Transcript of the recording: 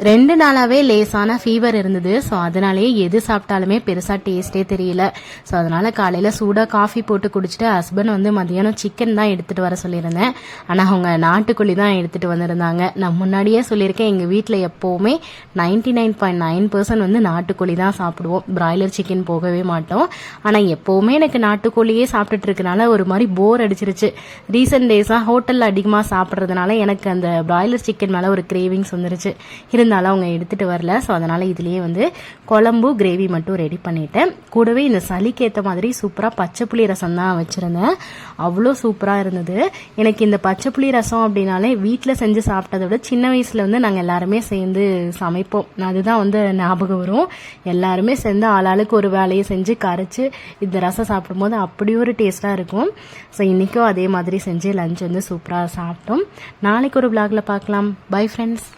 2 நாளாவே லேசான ஃபீவர் இருந்தது. ஸோ அதனாலேயே எது சாப்பிட்டாலுமே பெருசாக டேஸ்ட்டே தெரியல. ஸோ அதனால் காலையில் சூடாக காஃபி போட்டு குடிச்சிட்டு ஹஸ்பண்ட் வந்து மதியானம் சிக்கன் தான் எடுத்துகிட்டு வர சொல்லியிருந்தேன். ஆனால் அவங்க நாட்டுக்கோழி தான் எடுத்துகிட்டு வந்திருந்தாங்க. நான் முன்னாடியே சொல்லியிருக்கேன், எங்கள் வீட்டில் எப்போவுமே 99.9% வந்து நாட்டுக்கோழி தான் சாப்பிடுவோம். பிராய்லர் சிக்கன் போகவே மாட்டோம். ஆனால் எப்போவுமே எனக்கு நாட்டுக்கோழியே சாப்பிட்டுட்டு இருக்கனால ஒரு மாதிரி போர் அடிச்சிருச்சு. ரீசெண்ட் டேஸாக ஹோட்டலில் அதிகமாக சாப்பிட்றதுனால எனக்கு அந்த பிராய்லர் சிக்கன் மேலே ஒரு கிரேவிங்ஸ் வந்துருச்சு. இருந்தாலும் அவங்க எடுத்துகிட்டு வரல. ஸோ அதனால் இதுலேயே வந்து குழம்பு கிரேவி மட்டும் ரெடி பண்ணிட்டேன். கூடவே இந்த சளிக்கு ஏற்ற மாதிரி சூப்பராக பச்சை புளி ரசம் தான் வச்சுருந்தேன். அவ்வளோ சூப்பராக இருந்தது. எனக்கு இந்த பச்சை புளி ரசம் அப்படின்னாலே வீட்டில் செஞ்சு சாப்பிட்டதை விட சின்ன வயசில் வந்து நாங்கள் எல்லாருமே சேர்ந்து சமைப்போம். அதுதான் வந்து ஞாபகம் வரும். எல்லாருமே சேர்ந்து ஆளாளுக்கு ஒரு வேலையை செஞ்சு கரைச்சி இந்த ரசம் சாப்பிடும்போது அப்படி ஒரு டேஸ்ட்டாக இருக்கும். ஸோ இன்றைக்கும் அதே மாதிரி செஞ்சு லஞ்ச் வந்து சூப்பராக சாப்பிட்டோம். நாளைக்கு ஒரு விளாகில் பார்க்கலாம். Bye friends.